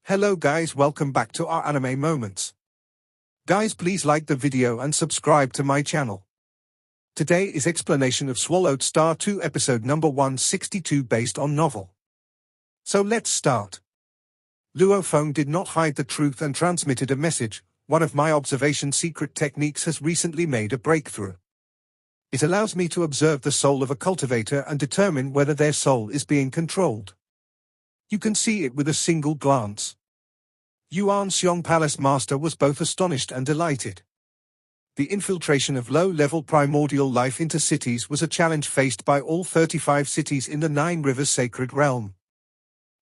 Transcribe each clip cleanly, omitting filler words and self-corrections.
Hello guys, welcome back to our anime moments. Guys, please like the video and subscribe to my channel. Today is explanation of Swallowed Star 2 episode number 162 based on novel. So let's start. Luo Feng did not hide the truth and transmitted a message. One of my observation secret techniques has recently made a breakthrough. It allows me to observe the soul of a cultivator and determine whether their soul is being controlled. You can see it with a single glance. Yuan Xiong Palace Master was both astonished and delighted. The infiltration of low-level primordial life into cities was a challenge faced by all 35 cities in the Nine Rivers Sacred Realm.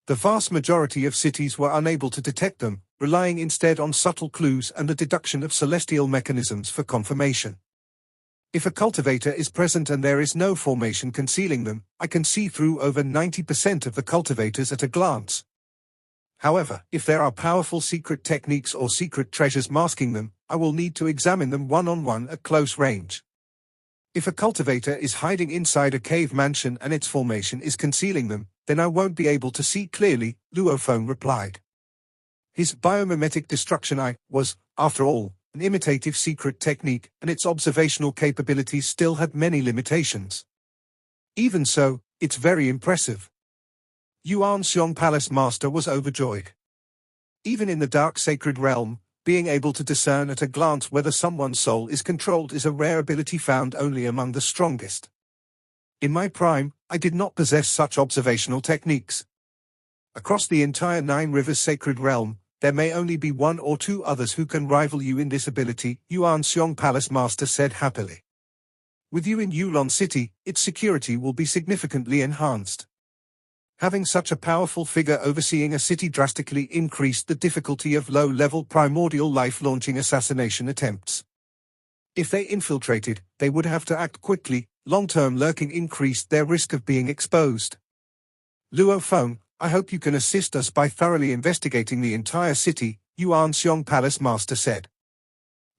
The vast majority of cities were unable to detect them, relying instead on subtle clues and the deduction of celestial mechanisms for confirmation. If a cultivator is present and there is no formation concealing them, I can see through over 90% of the cultivators at a glance. However, if there are powerful secret techniques or secret treasures masking them, I will need to examine them one-on-one at close range. If a cultivator is hiding inside a cave mansion and its formation is concealing them, then I won't be able to see clearly, Luo Feng replied. His biomimetic destruction eye was, after all, an imitative secret technique, and its observational capabilities still had many limitations. Even so, it's very impressive. Yuan Xiong Palace Master was overjoyed. Even in the dark sacred realm, being able to discern at a glance whether someone's soul is controlled is a rare ability found only among the strongest. In my prime, I did not possess such observational techniques. Across the entire Nine Rivers Sacred Realm, there may only be one or two others who can rival you in this ability, Yuan Xiong Palace Master said happily. With you in Yulon City, its security will be significantly enhanced. Having such a powerful figure overseeing a city drastically increased the difficulty of low-level primordial life launching assassination attempts. If they infiltrated, they would have to act quickly. Long-term lurking increased their risk of being exposed. Luo Feng, I hope you can assist us by thoroughly investigating the entire city, Yuan Xiong Palace Master said.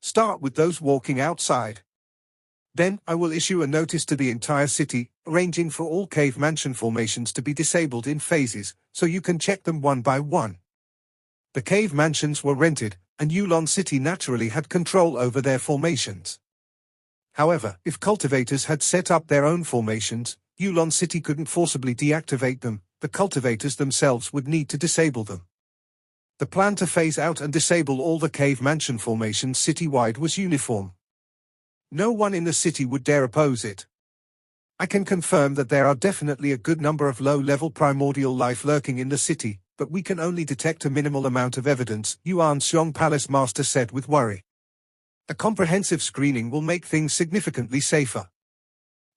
Start with those walking outside. Then, I will issue a notice to the entire city, arranging for all cave mansion formations to be disabled in phases, so you can check them one by one. The cave mansions were rented, and Yulon City naturally had control over their formations. However, if cultivators had set up their own formations, Yulon City couldn't forcibly deactivate them. The cultivators themselves would need to disable them. The plan to phase out and disable all the cave mansion formations citywide was uniform. No one in the city would dare oppose it. I can confirm that there are definitely a good number of low-level primordial life lurking in the city, but we can only detect a minimal amount of evidence, Yuan Xiong Palace Master said with worry. A comprehensive screening will make things significantly safer.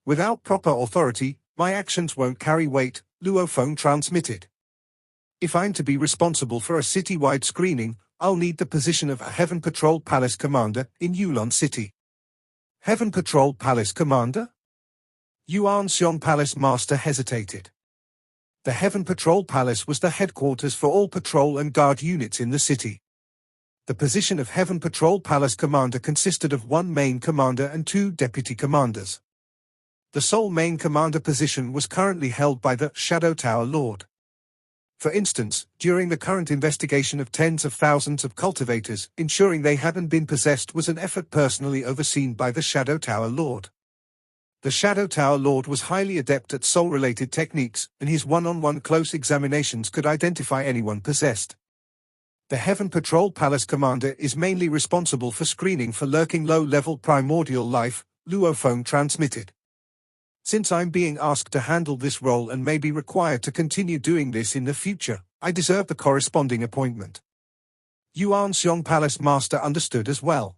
Without proper authority, my actions won't carry weight, Luo Feng transmitted. If I'm to be responsible for a citywide screening, I'll need the position of a Heaven Patrol Palace Commander in Yulon City. Heaven Patrol Palace Commander? Yuan Xiong Palace Master hesitated. The Heaven Patrol Palace was the headquarters for all patrol and guard units in the city. The position of Heaven Patrol Palace Commander consisted of one main commander and two deputy commanders. The sole main commander position was currently held by the Shadow Tower Lord. For instance, during the current investigation of tens of thousands of cultivators, ensuring they hadn't been possessed was an effort personally overseen by the Shadow Tower Lord. The Shadow Tower Lord was highly adept at soul-related techniques, and his one-on-one close examinations could identify anyone possessed. The Heaven Patrol Palace Commander is mainly responsible for screening for lurking low-level primordial life, Luo Feng transmitted. Since I'm being asked to handle this role and may be required to continue doing this in the future, I deserve the corresponding appointment. Yuan Xiong Palace Master understood as well.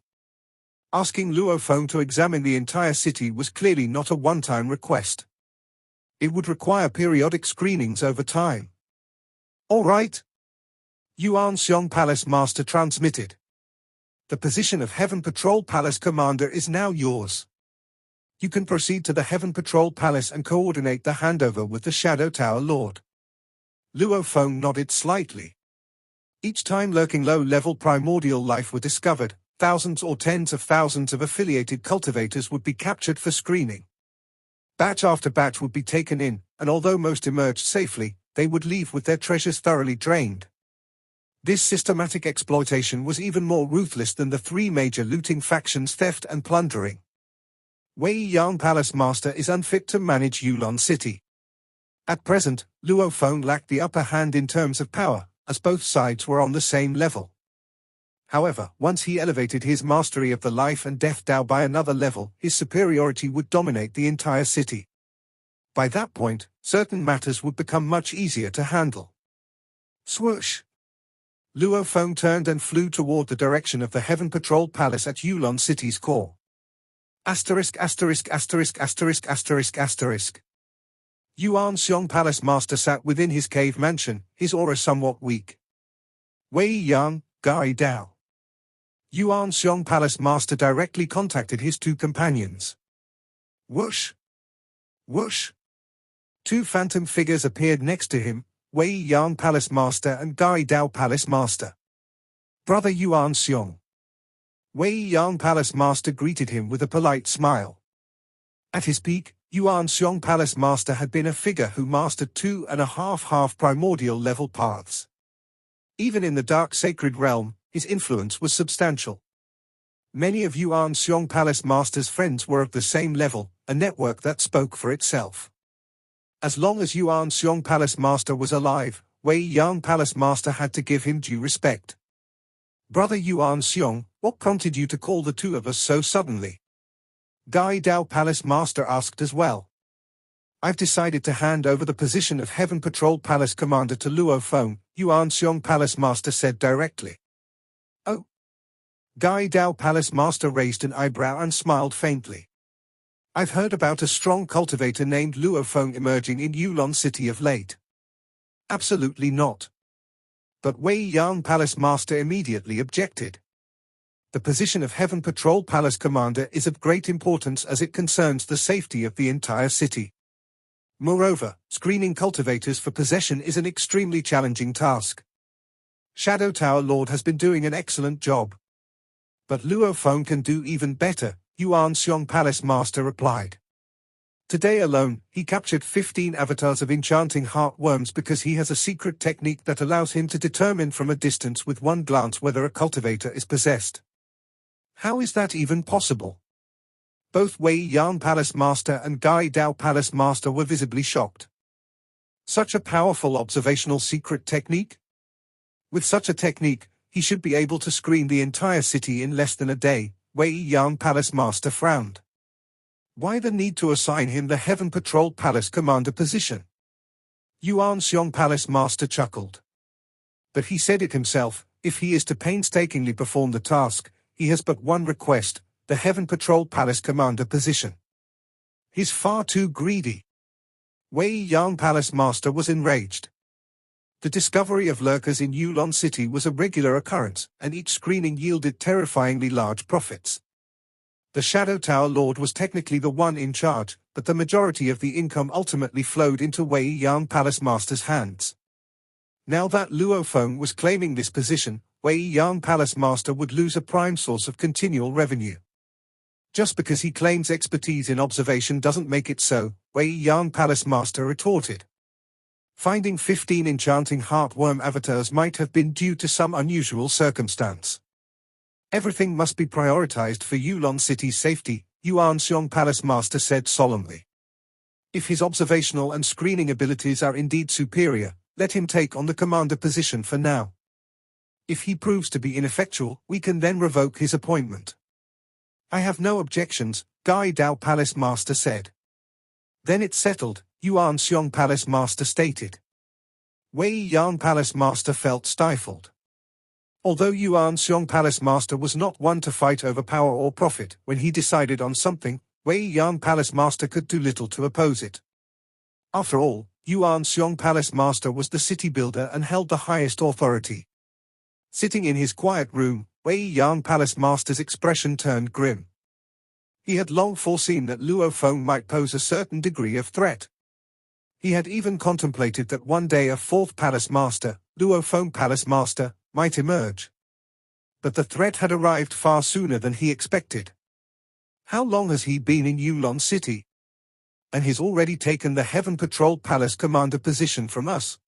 Asking Luo Feng to examine the entire city was clearly not a one-time request. It would require periodic screenings over time. All right. Yuan Xiong Palace Master transmitted. The position of Heaven Patrol Palace Commander is now yours. You can proceed to the Heaven Patrol Palace and coordinate the handover with the Shadow Tower Lord. Luo Feng nodded slightly. Each time lurking low-level primordial life were discovered, thousands or tens of thousands of affiliated cultivators would be captured for screening. Batch after batch would be taken in, and although most emerged safely, they would leave with their treasures thoroughly drained. This systematic exploitation was even more ruthless than the three major looting factions' theft and plundering. Wei Yang Palace Master is unfit to manage Yulon City. At present, Luo Feng lacked the upper hand in terms of power, as both sides were on the same level. However, once he elevated his mastery of the life and death Dao by another level, his superiority would dominate the entire city. By that point, certain matters would become much easier to handle. Swoosh! Luo Feng turned and flew toward the direction of the Heaven Patrol Palace at Yulon City's core. Asterisk asterisk asterisk asterisk asterisk asterisk. Yuan Xiong Palace Master sat within his cave mansion, his aura somewhat weak. Wei Yang, Gai Dao. Yuan Xiong Palace Master directly contacted his two companions. Whoosh! Whoosh! Two phantom figures appeared next to him, Wei Yang Palace Master and Gai Dao Palace Master. Brother Yuan Xiong. Wei Yang Palace Master greeted him with a polite smile. At his peak, Yuan Xiong Palace Master had been a figure who mastered 2.5 primordial level paths. Even in the dark sacred realm, his influence was substantial. Many of Yuan Xiong Palace Master's friends were of the same level, a network that spoke for itself. As long as Yuan Xiong Palace Master was alive, Wei Yang Palace Master had to give him due respect. Brother Yuan Xiong, what prompted you to call the two of us so suddenly? Gai Dao Palace Master asked as well. I've decided to hand over the position of Heaven Patrol Palace Commander to Luo Feng, Yuan Xiong Palace Master said directly. Oh. Gai Dao Palace Master raised an eyebrow and smiled faintly. I've heard about a strong cultivator named Luo Feng emerging in Yulon City of late. Absolutely not. But Wei Yang Palace Master immediately objected. The position of Heaven Patrol Palace Commander is of great importance as it concerns the safety of the entire city. Moreover, screening cultivators for possession is an extremely challenging task. Shadow Tower Lord has been doing an excellent job. But Luo Feng can do even better, Yuan Xiong Palace Master replied. Today alone, he captured 15 avatars of enchanting heartworms because he has a secret technique that allows him to determine from a distance with one glance whether a cultivator is possessed. How is that even possible? Both Wei Yang Palace Master and Gai Dao Palace Master were visibly shocked. Such a powerful observational secret technique? With such a technique, he should be able to screen the entire city in less than a day, Wei Yang Palace Master frowned. Why the need to assign him the Heaven Patrol Palace Commander position? Yuan Xiong Palace Master chuckled. But he said it himself, if he is to painstakingly perform the task, he has but one request, the Heaven Patrol Palace Commander position. He's far too greedy. Wei Yang Palace Master was enraged. The discovery of lurkers in Yulon City was a regular occurrence, and each screening yielded terrifyingly large profits. The Shadow Tower Lord was technically the one in charge, but the majority of the income ultimately flowed into Wei Yang Palace Master's hands. Now that Luo Feng was claiming this position, Wei Yang Palace Master would lose a prime source of continual revenue. Just because he claims expertise in observation doesn't make it so, Wei Yang Palace Master retorted. Finding 15 enchanting heartworm avatars might have been due to some unusual circumstance. Everything must be prioritized for Yulon City's safety, Yuan Xiong Palace Master said solemnly. If his observational and screening abilities are indeed superior, let him take on the commander position for now. If he proves to be ineffectual, we can then revoke his appointment. I have no objections, Gai Dao Palace Master said. Then it's settled, Yuan Xiong Palace Master stated. Wei Yang Palace Master felt stifled. Although Yuan Xiong Palace Master was not one to fight over power or profit, when he decided on something, Wei Yang Palace Master could do little to oppose it. After all, Yuan Xiong Palace Master was the city builder and held the highest authority. Sitting in his quiet room, Wei Yang Palace Master's expression turned grim. He had long foreseen that Luo Feng might pose a certain degree of threat. He had even contemplated that one day a fourth Palace Master, Luo Feng Palace Master, might emerge. But the threat had arrived far sooner than he expected. How long has he been in Yulon City? And he's already taken the Heaven Patrol Palace Commander position from us.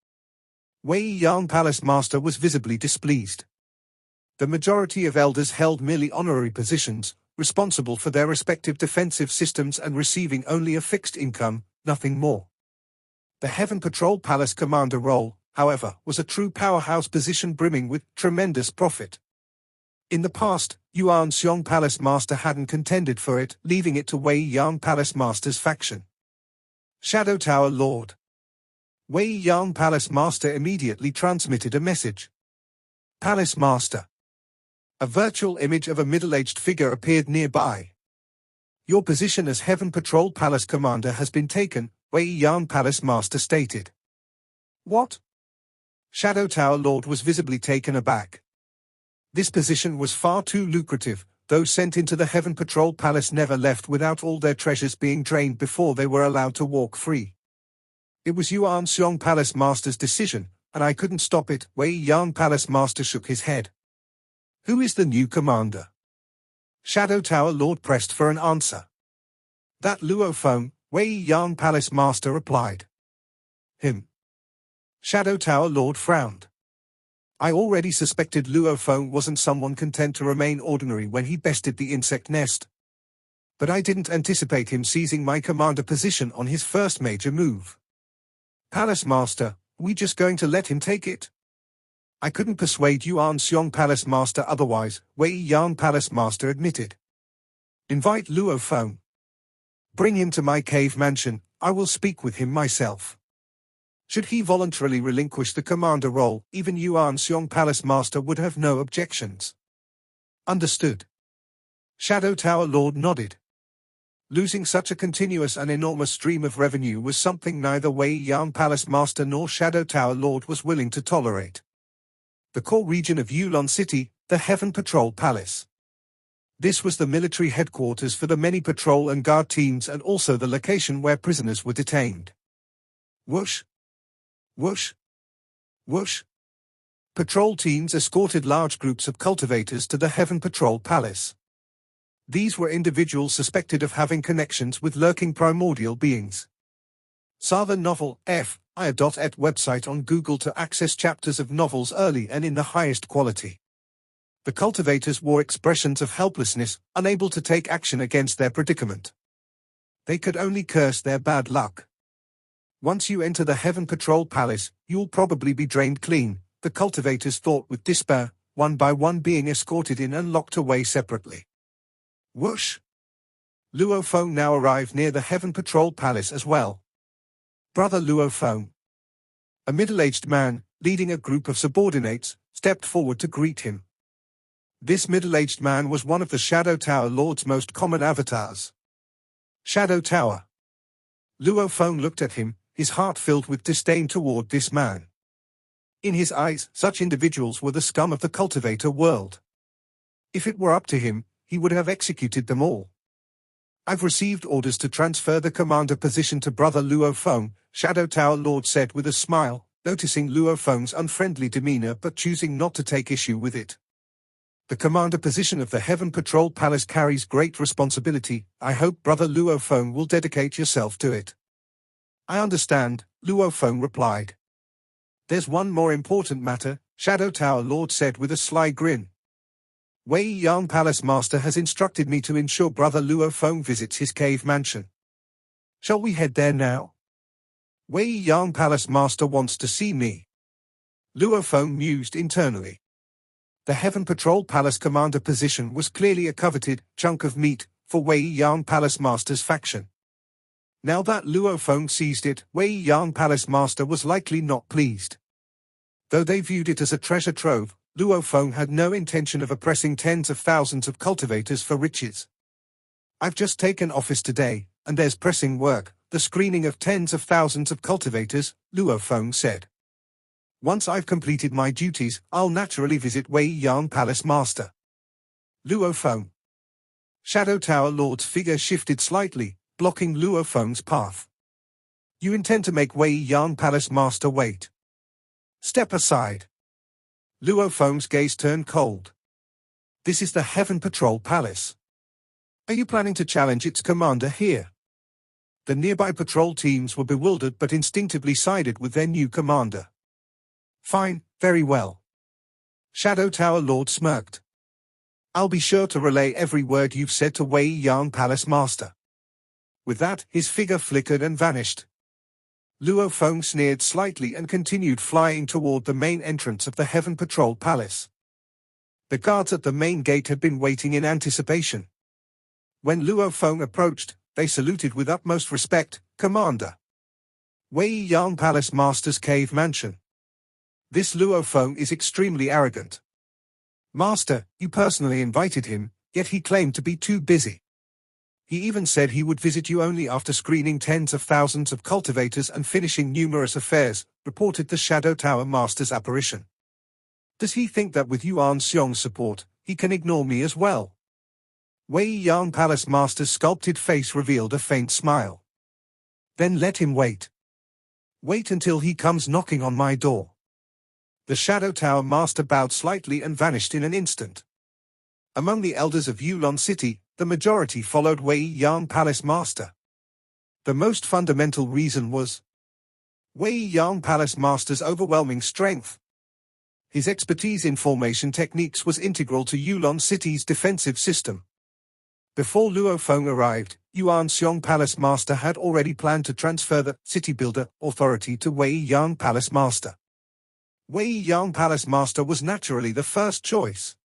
Wei Yang Palace Master was visibly displeased. The majority of elders held merely honorary positions, responsible for their respective defensive systems and receiving only a fixed income, nothing more. The Heaven Patrol Palace Commander role, however, was a true powerhouse position brimming with tremendous profit. In the past, Yuan Xiong Palace Master hadn't contended for it, leaving it to Wei Yang Palace Master's faction. Shadow Tower Lord. Wei Yang Palace Master immediately transmitted a message. Palace Master. A virtual image of a middle-aged figure appeared nearby. Your position as Heaven Patrol Palace Commander has been taken, Wei Yang Palace Master stated. What? Shadow Tower Lord was visibly taken aback. This position was far too lucrative. Those sent into the Heaven Patrol Palace never left without all their treasures being drained before they were allowed to walk free. It was Yuan Xiong Palace Master's decision, and I couldn't stop it. Wei Yang Palace Master shook his head. Who is the new commander? Shadow Tower Lord pressed for an answer. That Luo Feng, Wei Yang Palace Master replied. Him. Shadow Tower Lord frowned. I already suspected Luo Feng wasn't someone content to remain ordinary when he bested the insect nest. But I didn't anticipate him seizing my commander position on his first major move. Palace Master, we just going to let him take it? I couldn't persuade Yuan Xiong Palace Master otherwise, Wei Yang Palace Master admitted. Invite Luo Feng. Bring him to my cave mansion, I will speak with him myself. Should he voluntarily relinquish the commander role, even Yuan Xiong Palace Master would have no objections. Understood. Shadow Tower Lord nodded. Losing such a continuous and enormous stream of revenue was something neither Wei Yang Palace Master nor Shadow Tower Lord was willing to tolerate. The core region of Yulon City, the Heaven Patrol Palace. This was the military headquarters for the many patrol and guard teams and also the location where prisoners were detained. Whoosh! Whoosh! Whoosh! Patrol teams escorted large groups of cultivators to the Heaven Patrol Palace. These were individuals suspected of having connections with lurking primordial beings. Saw the novel F.I.at website on Google to access chapters of novels early and in the highest quality. The cultivators wore expressions of helplessness, unable to take action against their predicament. They could only curse their bad luck. Once you enter the Heaven Patrol Palace, you'll probably be drained clean, the cultivators thought with despair, one by one being escorted in and locked away separately. Whoosh! Luo Feng now arrived near the Heaven Patrol Palace as well. Brother Luo Feng. A middle-aged man, leading a group of subordinates, stepped forward to greet him. This middle-aged man was one of the Shadow Tower Lord's most common avatars. Shadow Tower. Luo Feng looked at him, his heart filled with disdain toward this man. In his eyes, such individuals were the scum of the cultivator world. If it were up to him, he would have executed them all. I've received orders to transfer the commander position to Brother Luo Feng, Shadow Tower Lord said with a smile, noticing Luo Feng's unfriendly demeanor but choosing not to take issue with it. The commander position of the Heaven Patrol Palace carries great responsibility. I hope Brother Luo Feng will dedicate yourself to it. I understand, Luo Feng replied. There's one more important matter, Shadow Tower Lord said with a sly grin. Wei Yang Palace Master has instructed me to ensure Brother Luo Feng visits his cave mansion. Shall we head there now? Wei Yang Palace Master wants to see me. Luo Feng mused internally. The Heaven Patrol Palace Commander position was clearly a coveted chunk of meat for Wei Yang Palace Master's faction. Now that Luo Feng seized it, Wei Yang Palace Master was likely not pleased. Though they viewed it as a treasure trove, Luo Feng had no intention of oppressing tens of thousands of cultivators for riches. I've just taken office today, and there's pressing work, the screening of tens of thousands of cultivators, Luo Feng said. Once I've completed my duties, I'll naturally visit Wei Yang Palace Master. Luo Feng. Shadow Tower Lord's figure shifted slightly, blocking Luo Feng's path. You intend to make Wei Yang Palace Master wait. Step aside. Luo Feng's gaze turned cold. This is the Heaven Patrol Palace. Are you planning to challenge its commander here? The nearby patrol teams were bewildered but instinctively sided with their new commander. Fine, very well. Shadow Tower Lord smirked. I'll be sure to relay every word you've said to Wei Yang Palace Master. With that, his figure flickered and vanished. Luo Feng sneered slightly and continued flying toward the main entrance of the Heaven Patrol Palace. The guards at the main gate had been waiting in anticipation. When Luo Feng approached, they saluted with utmost respect, "Commander." Wei Yang Palace Master's cave mansion. This Luo Feng is extremely arrogant. Master, you personally invited him, yet he claimed to be too busy. He even said he would visit you only after screening tens of thousands of cultivators and finishing numerous affairs, reported the Shadow Tower Master's apparition. Does he think that with Yuan Xiong's support, he can ignore me as well? Wei Yang Palace Master's sculpted face revealed a faint smile. Then let him wait. Wait until he comes knocking on my door. The Shadow Tower Master bowed slightly and vanished in an instant. Among the elders of Yulon City, the majority followed Wei Yang Palace Master. The most fundamental reason was Wei Yang Palace Master's overwhelming strength. His expertise in formation techniques was integral to Yulon City's defensive system. Before Luo Feng arrived, Yuan Xiong Palace Master had already planned to transfer the City Builder authority to Wei Yang Palace Master. Wei Yang Palace Master was naturally the first choice.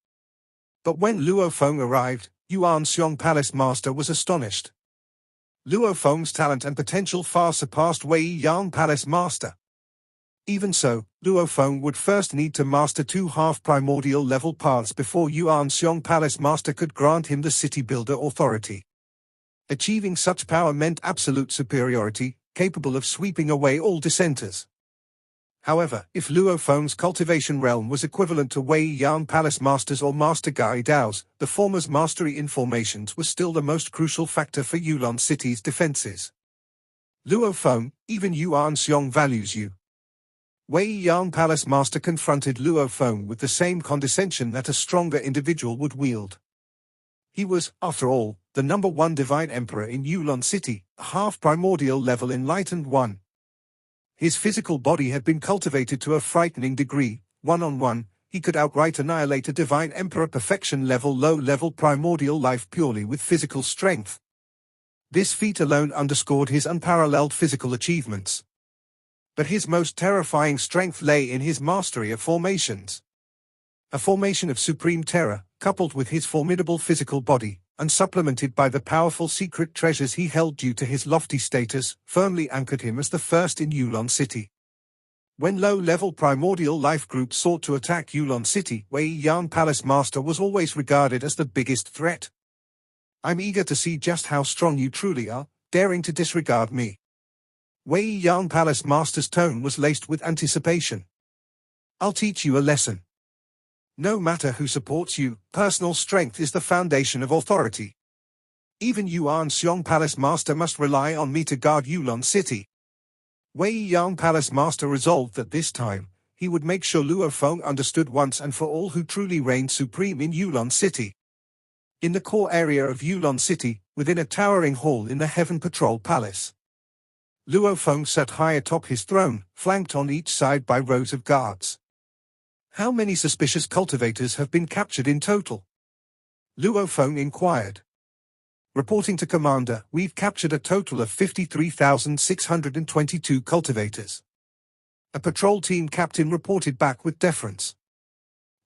But when Luo Feng arrived, Yuan Xiong Palace Master was astonished. Luo Feng's talent and potential far surpassed Wei Yang Palace Master. Even so, Luo Feng would first need to master 2 half-primordial level paths before Yuan Xiong Palace Master could grant him the City Builder authority. Achieving such power meant absolute superiority, capable of sweeping away all dissenters. However, if Luo Feng's cultivation realm was equivalent to Wei Yang Palace Master's or Master Gai Dao's, the former's mastery in formations was still the most crucial factor for Yulon City's defenses. Luo Feng, even Yuan Xiong values you. Wei Yang Palace Master confronted Luo Feng with the same condescension that a stronger individual would wield. He was, after all, the #1 Divine Emperor in Yulon City, a half-primordial level enlightened one. His physical body had been cultivated to a frightening degree. One-on-one, he could outright annihilate a Divine Emperor perfection-level low-level primordial life purely with physical strength. This feat alone underscored his unparalleled physical achievements. But his most terrifying strength lay in his mastery of formations. A formation of supreme terror, coupled with his formidable physical body, and supplemented by the powerful secret treasures he held due to his lofty status, firmly anchored him as the first in Yulon City. When low-level primordial life groups sought to attack Yulon City, Wei Yang Palace Master was always regarded as the biggest threat. I'm eager to see just how strong you truly are, daring to disregard me. Wei Yang Palace Master's tone was laced with anticipation. I'll teach you a lesson. No matter who supports you, personal strength is the foundation of authority. Even Yuan Xiong Palace Master must rely on me to guard Yulon City. Wei Yang Palace Master resolved that this time, he would make sure Luo Feng understood once and for all who truly reigned supreme in Yulon City. In the core area of Yulon City, within a towering hall in the Heaven Patrol Palace, Luo Feng sat high atop his throne, flanked on each side by rows of guards. How many suspicious cultivators have been captured in total? Luo Feng inquired. Reporting to Commander, we've captured a total of 53,622 cultivators. A patrol team captain reported back with deference.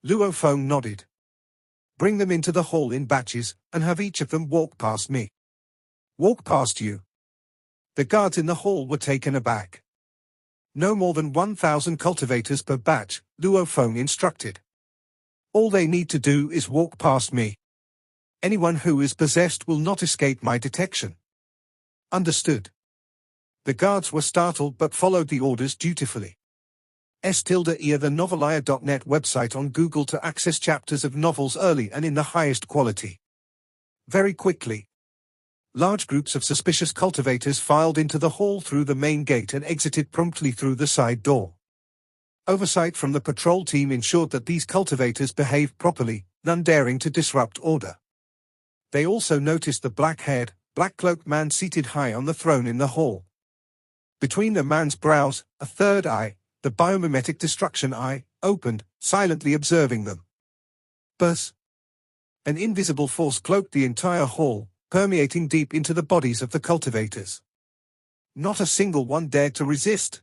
Luo Feng nodded. Bring them into the hall in batches, and have each of them walk past me. Walk past you. The guards in the hall were taken aback. No more than 1,000 cultivators per batch, Luo Feng instructed. All they need to do is walk past me. Anyone who is possessed will not escape my detection. Understood. The guards were startled but followed the orders dutifully. *EA the Novelia.net website on Google to access chapters of novels early and in the highest quality. Very quickly. Large groups of suspicious cultivators filed into the hall through the main gate and exited promptly through the side door. Oversight from the patrol team ensured that these cultivators behaved properly, none daring to disrupt order. They also noticed the black-haired, black-cloaked man seated high on the throne in the hall. Between the man's brows, a third eye, The biomimetic destruction eye opened, silently observing them. Buzz. An invisible force cloaked the entire hall, permeating deep into the bodies of the cultivators. Not a single one dared to resist.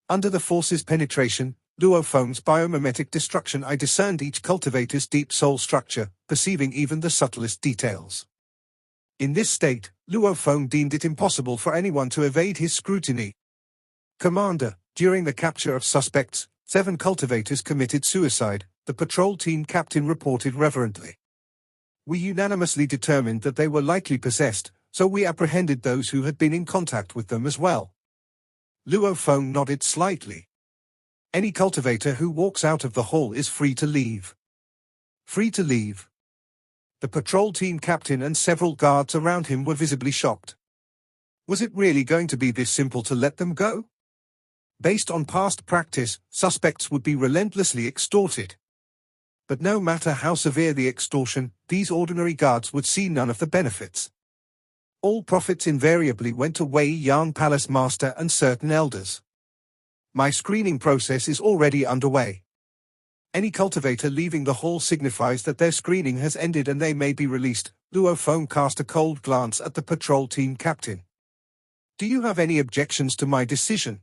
Under the force's penetration, Luo Feng's biomimetic destruction eye discerned each cultivator's deep soul structure, perceiving even the subtlest details. In this state, Luo Feng deemed it impossible for anyone to evade his scrutiny. Commander, during the capture of suspects, 7 cultivators committed suicide, the patrol team captain reported reverently. We unanimously determined that they were likely possessed, so we apprehended those who had been in contact with them as well. Luo Feng nodded slightly. Any cultivator who walks out of the hall is free to leave. Free to leave. The patrol team captain and several guards around him were visibly shocked. Was it really going to be this simple to let them go? Based on past practice, suspects would be relentlessly extorted. But no matter how severe the extortion, these ordinary guards would see none of the benefits. All profits invariably went to Wei Yang Palace Master and certain elders. My screening process is already underway. Any cultivator leaving the hall signifies that their screening has ended and they may be released. Luo Feng cast a cold glance at the patrol team captain. Do you have any objections to my decision?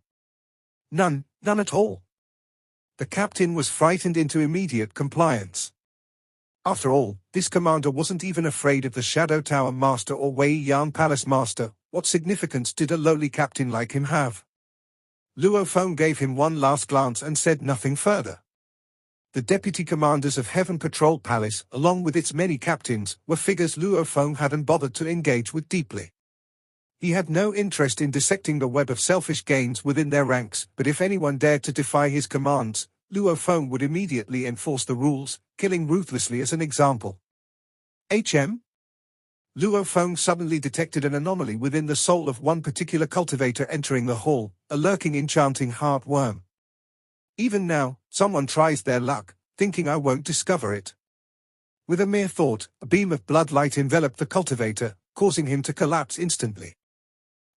None at all. The captain was frightened into immediate compliance. After all, this commander wasn't even afraid of the Shadow Tower Master or Wei Yang Palace Master. What significance did a lowly captain like him have? Luo Feng gave him one last glance and said nothing further. The deputy commanders of Heaven Patrol Palace, along with its many captains, were figures Luo Feng hadn't bothered to engage with deeply. He had no interest in dissecting the web of selfish gains within their ranks, but if anyone dared to defy his commands, Luo Feng would immediately enforce the rules, killing ruthlessly as an example. HM? Luo Feng suddenly detected an anomaly within the soul of one particular cultivator entering the hall, a lurking enchanting heartworm. Even now, someone tries their luck, thinking I won't discover it. With a mere thought, a beam of bloodlight enveloped the cultivator, causing him to collapse instantly.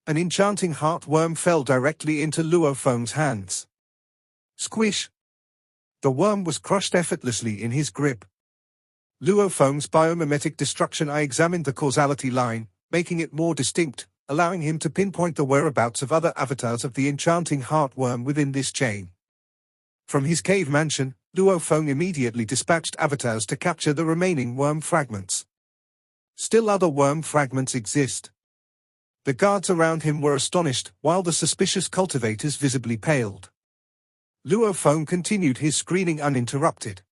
An enchanting heartworm fell directly into Luo Feng's hands. Squish! The worm was crushed effortlessly in his grip. Luo Feng's biomimetic destruction eye examined the causality line, making it more distinct, allowing him to pinpoint the whereabouts of other avatars of the enchanting heartworm within this chain. From his cave mansion, Luo Feng immediately dispatched avatars to capture the remaining worm fragments. Still other worm fragments exist. The guards around him were astonished, while the suspicious cultivators visibly paled. Luo Feng continued his screening uninterrupted.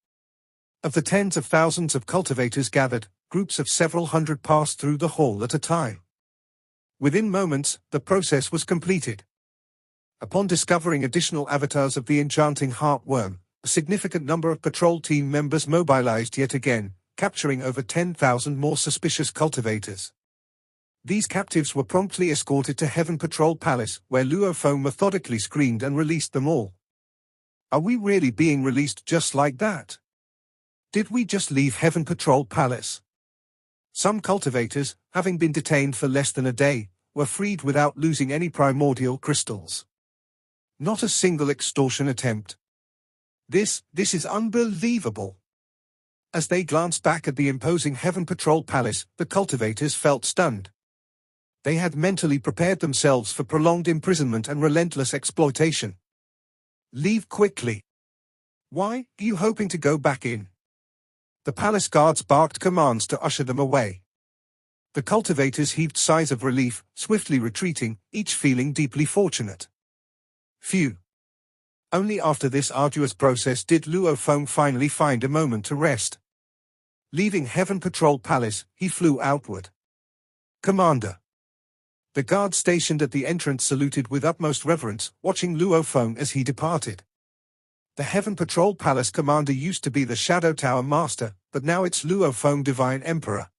Of the tens of thousands of cultivators gathered, groups of several hundred passed through the hall at a time. Within moments, the process was completed. Upon discovering additional avatars of the enchanting heartworm, a significant number of patrol team members mobilized yet again, capturing over 10,000 more suspicious cultivators. These captives were promptly escorted to Heaven Patrol Palace, where Luo Feng methodically screened and released them all. Are we really being released just like that? Did we just leave Heaven Patrol Palace? Some cultivators, having been detained for less than a day, were freed without losing any primordial crystals. Not a single extortion attempt. This is unbelievable. As they glanced back at the imposing Heaven Patrol Palace, the cultivators felt stunned. They had mentally prepared themselves for prolonged imprisonment and relentless exploitation. Leave quickly. Why are you hoping to go back in? The palace guards barked commands to usher them away. The cultivators heaved sighs of relief, swiftly retreating, each feeling deeply fortunate. Phew. Only after this arduous process did Luo Feng finally find a moment to rest. Leaving Heaven Patrol Palace, he flew outward. Commander. The guards stationed at the entrance saluted with utmost reverence, watching Luo Feng as he departed. The Heaven Patrol Palace commander used to be the Shadow Tower Master, but now it's Luo Feng Divine Emperor.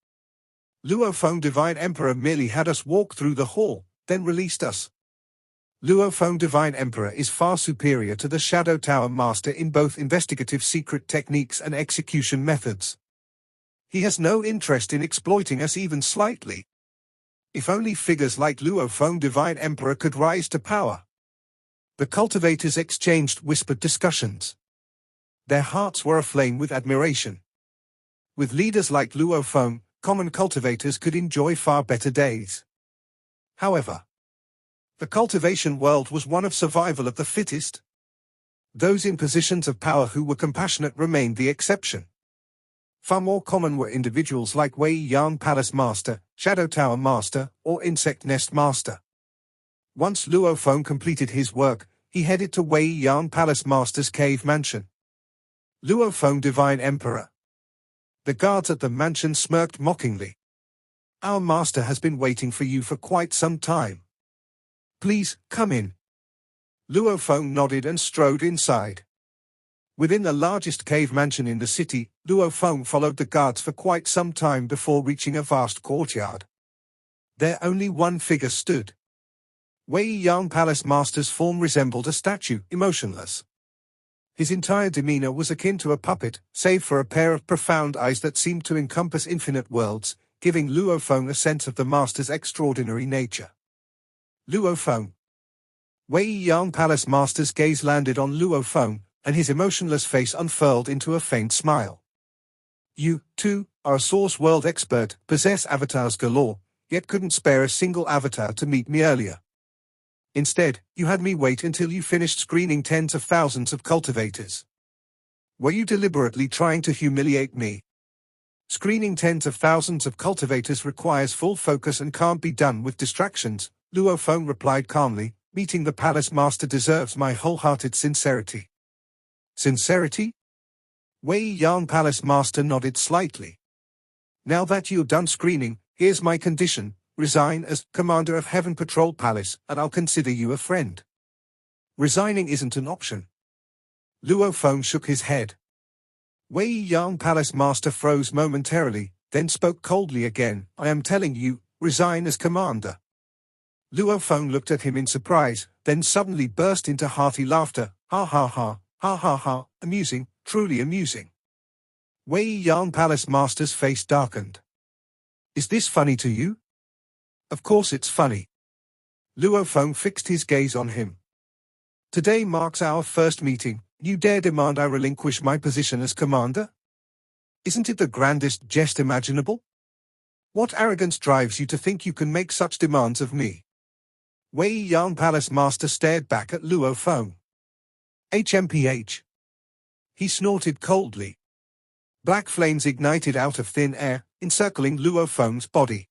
Luo Feng Divine Emperor merely had us walk through the hall, then released us. Luo Feng Divine Emperor is far superior to the Shadow Tower Master in both investigative secret techniques and execution methods. He has no interest in exploiting us even slightly. If only figures like Luo Feng Divine Emperor could rise to power. The cultivators exchanged whispered discussions. Their hearts were aflame with admiration. With leaders like Luo Feng, common cultivators could enjoy far better days. However, the cultivation world was one of survival of the fittest. Those in positions of power who were compassionate remained the exception. Far more common were individuals like Wei Yang, Palace Master, Shadow Tower Master, or Insect Nest Master. Once Luo Feng completed his work, he headed to Wei Yang Palace Master's cave mansion. Luo Feng, Divine Emperor. The guards at the mansion smirked mockingly. Our master has been waiting for you for quite some time. Please, come in. Luo Feng nodded and strode inside. Within the largest cave mansion in the city, Luo Feng followed the guards for quite some time before reaching a vast courtyard. There only one figure stood. Wei Yang Palace Master's form resembled a statue, emotionless. His entire demeanor was akin to a puppet, save for a pair of profound eyes that seemed to encompass infinite worlds, giving Luo Feng a sense of the master's extraordinary nature. Luo Feng. Wei Yang Palace Master's gaze landed on Luo Feng, and his emotionless face unfurled into a faint smile. You, too, are a source world expert, possess avatars galore, yet couldn't spare a single avatar to meet me earlier. Instead, you had me wait until you finished screening tens of thousands of cultivators. Were you deliberately trying to humiliate me? Screening tens of thousands of cultivators requires full focus and can't be done with distractions, Luo Feng replied calmly. Meeting the Palace Master deserves my wholehearted sincerity. Sincerity? Wei Yang Palace Master nodded slightly. Now that you're done screening, here's my condition. Resign as Commander of Heaven Patrol Palace, and I'll consider you a friend. Resigning isn't an option. Luo Feng shook his head. Wei Yang Palace Master froze momentarily, then spoke coldly again. I am telling you, resign as Commander. Luo Feng looked at him in surprise, then suddenly burst into hearty laughter. Ha ha ha, ha ha ha, amusing, truly amusing. Wei Yang Palace Master's face darkened. Is this funny to you? Of course it's funny. Luo Feng fixed his gaze on him. Today marks our first meeting. You dare demand I relinquish my position as commander? Isn't it the grandest jest imaginable? What arrogance drives you to think you can make such demands of me? Wei Yang Palace Master stared back at Luo Feng. HMPH. He snorted coldly. Black flames ignited out of thin air, encircling Luo Feng's body.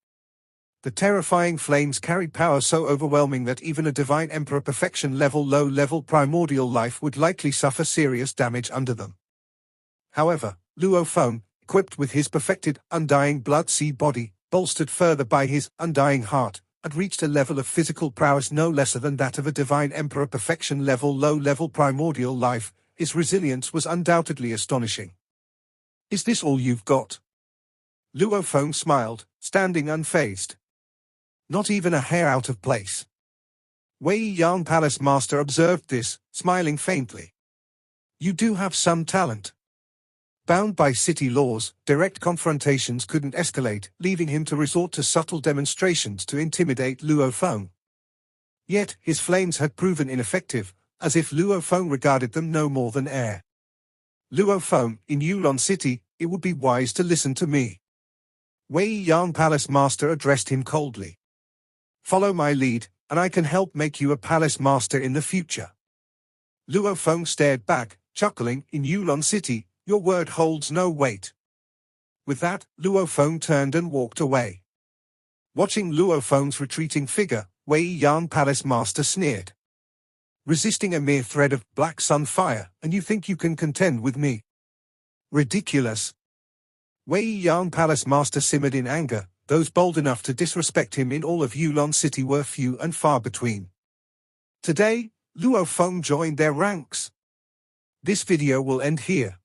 The terrifying flames carried power so overwhelming that even a Divine Emperor perfection level low-level primordial life would likely suffer serious damage under them. However, Luo Feng, equipped with his perfected, undying blood-sea body, bolstered further by his undying heart, had reached a level of physical prowess no lesser than that of a Divine Emperor perfection level low-level primordial life. His resilience was undoubtedly astonishing. Is this all you've got? Luo Feng smiled, standing unfazed. Not even a hair out of place. Wei Yang Palace Master observed this, smiling faintly. You do have some talent. Bound by city laws, direct confrontations couldn't escalate, leaving him to resort to subtle demonstrations to intimidate Luo Feng. Yet, his flames had proven ineffective, as if Luo Feng regarded them no more than air. Luo Feng, in Yulon City, it would be wise to listen to me. Wei Yang Palace Master addressed him coldly. Follow my lead, and I can help make you a Palace Master in the future. Luo Feng stared back, chuckling. In Yulon City, your word holds no weight. With that, Luo Feng turned and walked away. Watching Luo Feng's retreating figure, Wei Yang Palace Master sneered. Resisting a mere thread of black sun fire, and you think you can contend with me? Ridiculous. Wei Yang Palace Master simmered in anger. Those bold enough to disrespect him in all of Yulon City were few and far between. Today, Luo Feng joined their ranks. This video will end here.